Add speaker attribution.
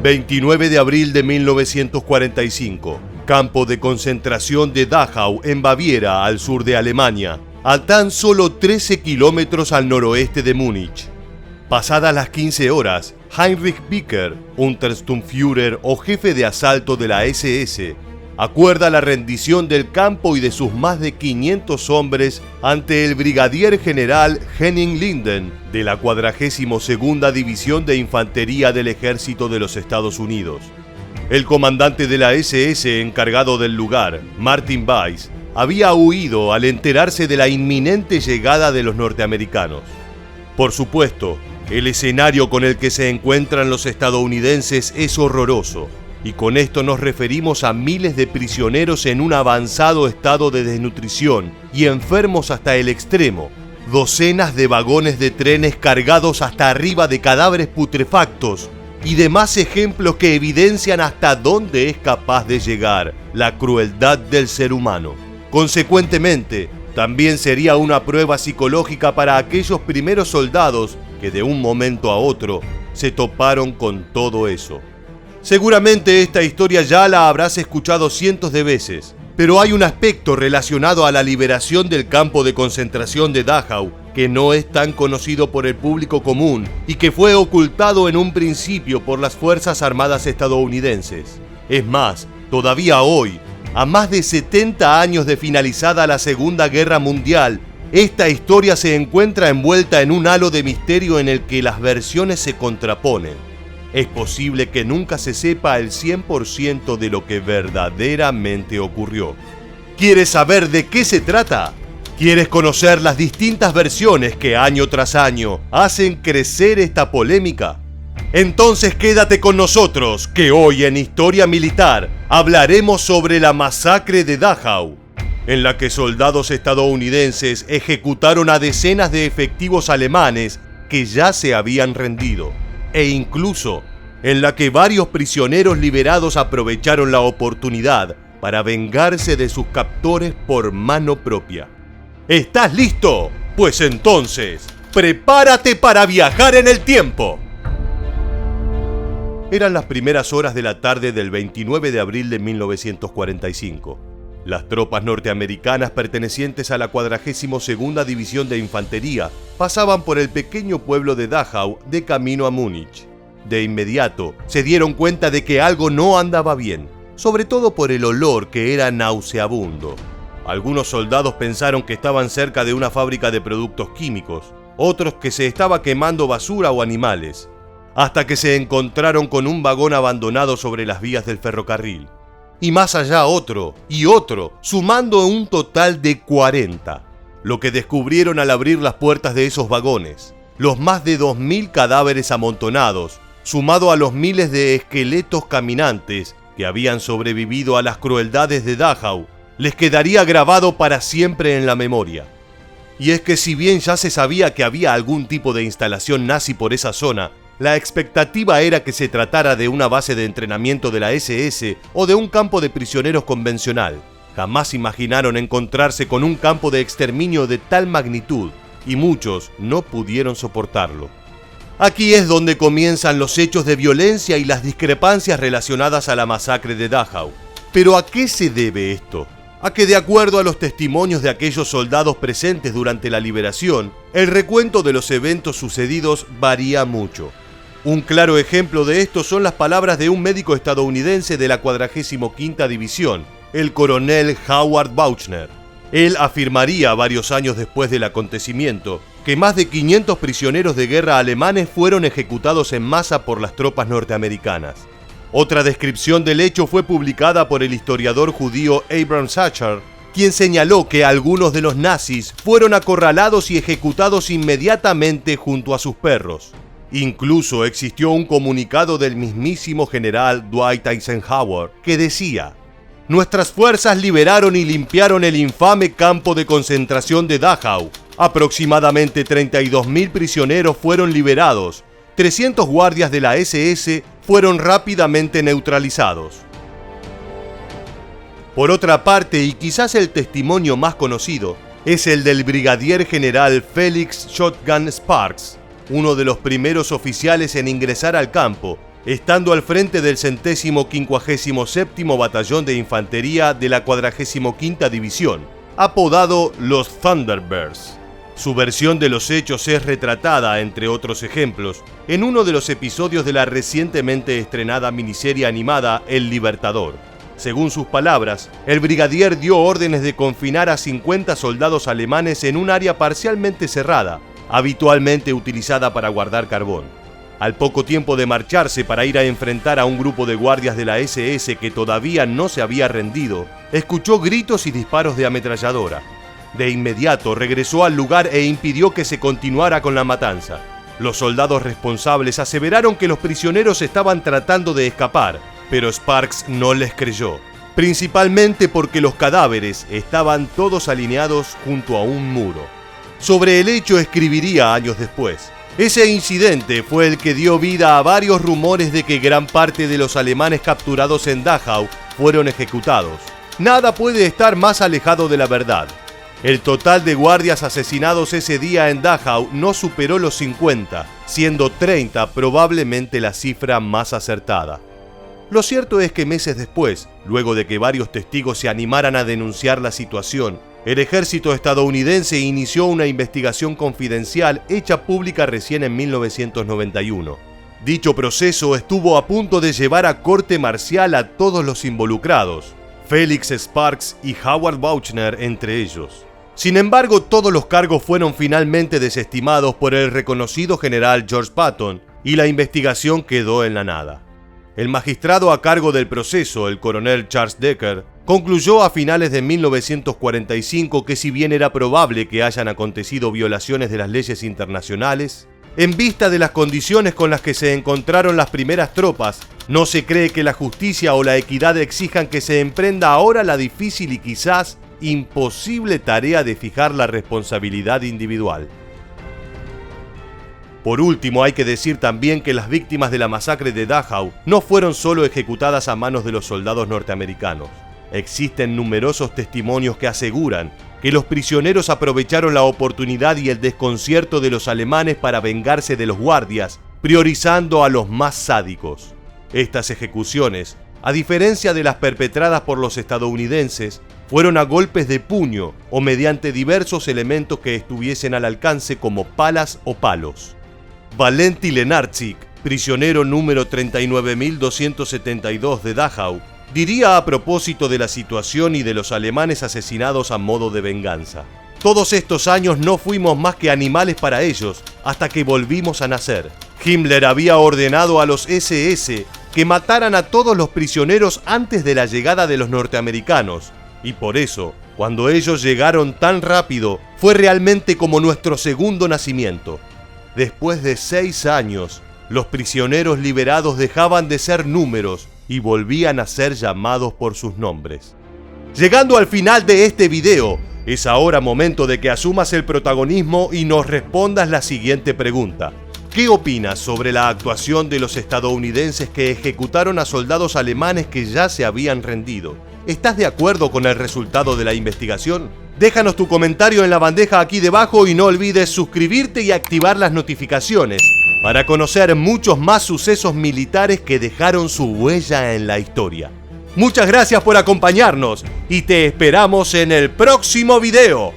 Speaker 1: 29 de abril de 1945. Campo de concentración de Dachau en Baviera, al sur de Alemania, a tan solo 13 kilómetros al noroeste de Múnich. Pasadas las 15 horas, Heinrich Bicker, Untersturmführer o jefe de asalto de la SS, acuerda la rendición del campo y de sus más de 500 hombres ante el brigadier general Henning Linden de la 42ª División de Infantería del Ejército de los Estados Unidos. El comandante de la SS encargado del lugar, Martin Weiss, había huido al enterarse de la inminente llegada de los norteamericanos. Por supuesto, el escenario con el que se encuentran los estadounidenses es horroroso, y con esto nos referimos a miles de prisioneros en un avanzado estado de desnutrición y enfermos hasta el extremo, docenas de vagones de trenes cargados hasta arriba de cadáveres putrefactos y demás ejemplos que evidencian hasta dónde es capaz de llegar la crueldad del ser humano. Consecuentemente, también sería una prueba psicológica para aquellos primeros soldados que de un momento a otro se toparon con todo eso. Seguramente esta historia ya la habrás escuchado cientos de veces, pero hay un aspecto relacionado a la liberación del campo de concentración de Dachau que no es tan conocido por el público común y que fue ocultado en un principio por las Fuerzas Armadas estadounidenses. Es más, todavía hoy, a más de 70 años de finalizada la Segunda Guerra Mundial, esta historia se encuentra envuelta en un halo de misterio en el que las versiones se contraponen. Es posible que nunca se sepa el 100% de lo que verdaderamente ocurrió. ¿Quieres saber de qué se trata? ¿Quieres conocer las distintas versiones que año tras año hacen crecer esta polémica? Entonces quédate con nosotros, que hoy en Historia Militar hablaremos sobre la masacre de Dachau, en la que soldados estadounidenses ejecutaron a decenas de efectivos alemanes que ya se habían rendido, e incluso en la que varios prisioneros liberados aprovecharon la oportunidad para vengarse de sus captores por mano propia. ¿Estás listo? Pues entonces, prepárate para viajar en el tiempo. Eran las primeras horas de la tarde del 29 de abril de 1945. Las tropas norteamericanas pertenecientes a la 42ª División de Infantería pasaban por el pequeño pueblo de Dachau de camino a Múnich. De inmediato se dieron cuenta de que algo no andaba bien, sobre todo por el olor que era nauseabundo. Algunos soldados pensaron que estaban cerca de una fábrica de productos químicos, otros que se estaba quemando basura o animales, hasta que se encontraron con un vagón abandonado sobre las vías del ferrocarril. Y más allá otro, y otro, sumando un total de 40. Lo que descubrieron al abrir las puertas de esos vagones, los más de 2000 cadáveres amontonados, sumado a los miles de esqueletos caminantes que habían sobrevivido a las crueldades de Dachau, les quedaría grabado para siempre en la memoria. Y es que si bien ya se sabía que había algún tipo de instalación nazi por esa zona, la expectativa era que se tratara de una base de entrenamiento de la SS o de un campo de prisioneros convencional. Jamás imaginaron encontrarse con un campo de exterminio de tal magnitud, y muchos no pudieron soportarlo. Aquí es donde comienzan los hechos de violencia y las discrepancias relacionadas a la masacre de Dachau. ¿Pero a qué se debe esto? A que, de acuerdo a los testimonios de aquellos soldados presentes durante la liberación, el recuento de los eventos sucedidos varía mucho. Un claro ejemplo de esto son las palabras de un médico estadounidense de la 45ª División, el coronel Howard Bauchner. Él afirmaría varios años después del acontecimiento que más de 500 prisioneros de guerra alemanes fueron ejecutados en masa por las tropas norteamericanas. Otra descripción del hecho fue publicada por el historiador judío Abraham Sacher, quien señaló que algunos de los nazis fueron acorralados y ejecutados inmediatamente junto a sus perros. Incluso existió un comunicado del mismísimo general Dwight Eisenhower que decía: «Nuestras fuerzas liberaron y limpiaron el infame campo de concentración de Dachau. Aproximadamente 32.000 prisioneros fueron liberados. 300 guardias de la SS fueron rápidamente neutralizados». Por otra parte, y quizás el testimonio más conocido, es el del brigadier general Felix Shotgun Sparks, uno de los primeros oficiales en ingresar al campo estando al frente del 157º Batallón de Infantería de la 45ª División, apodado los Thunderbirds. Su versión de los hechos es retratada, entre otros ejemplos, en uno de los episodios de la recientemente estrenada miniserie animada El Libertador. Según sus palabras, el brigadier dio órdenes de confinar a 50 soldados alemanes en un área parcialmente cerrada, habitualmente utilizada para guardar carbón. Al poco tiempo de marcharse para ir a enfrentar a un grupo de guardias de la SS que todavía no se había rendido, escuchó gritos y disparos de ametralladora. De inmediato regresó al lugar e impidió que se continuara con la matanza. Los soldados responsables aseveraron que los prisioneros estaban tratando de escapar, pero Sparks no les creyó, principalmente porque los cadáveres estaban todos alineados junto a un muro. Sobre el hecho escribiría años después: ese incidente fue el que dio vida a varios rumores de que gran parte de los alemanes capturados en Dachau fueron ejecutados. Nada puede estar más alejado de la verdad. El total de guardias asesinados ese día en Dachau no superó los 50, siendo 30 probablemente la cifra más acertada. Lo cierto es que meses después, luego de que varios testigos se animaran a denunciar la situación, el ejército estadounidense inició una investigación confidencial hecha pública recién en 1991. Dicho proceso estuvo a punto de llevar a corte marcial a todos los involucrados, Felix Sparks y Howard Bauchner entre ellos. Sin embargo, todos los cargos fueron finalmente desestimados por el reconocido general George Patton y la investigación quedó en la nada. El magistrado a cargo del proceso, el coronel Charles Decker, concluyó a finales de 1945 que si bien era probable que hayan acontecido violaciones de las leyes internacionales, en vista de las condiciones con las que se encontraron las primeras tropas, no se cree que la justicia o la equidad exijan que se emprenda ahora la difícil y quizás imposible tarea de fijar la responsabilidad individual. Por último, hay que decir también que las víctimas de la masacre de Dachau no fueron solo ejecutadas a manos de los soldados norteamericanos. Existen numerosos testimonios que aseguran que los prisioneros aprovecharon la oportunidad y el desconcierto de los alemanes para vengarse de los guardias, priorizando a los más sádicos. Estas ejecuciones, a diferencia de las perpetradas por los estadounidenses, fueron a golpes de puño o mediante diversos elementos que estuviesen al alcance como palas o palos. Valenti Lenarczyk, prisionero número 39.272 de Dachau, diría a propósito de la situación y de los alemanes asesinados a modo de venganza: todos estos años no fuimos más que animales para ellos hasta que volvimos a nacer. Himmler había ordenado a los SS que mataran a todos los prisioneros antes de la llegada de los norteamericanos, y por eso, cuando ellos llegaron tan rápido, fue realmente como nuestro segundo nacimiento. Después de 6 años, los prisioneros liberados dejaban de ser números y volvían a ser llamados por sus nombres. Llegando al final de este video, es ahora momento de que asumas el protagonismo y nos respondas la siguiente pregunta. ¿Qué opinas sobre la actuación de los estadounidenses que ejecutaron a soldados alemanes que ya se habían rendido? ¿Estás de acuerdo con el resultado de la investigación? Déjanos tu comentario en la bandeja aquí debajo y no olvides suscribirte y activar las notificaciones para conocer muchos más sucesos militares que dejaron su huella en la historia. Muchas gracias por acompañarnos y te esperamos en el próximo video.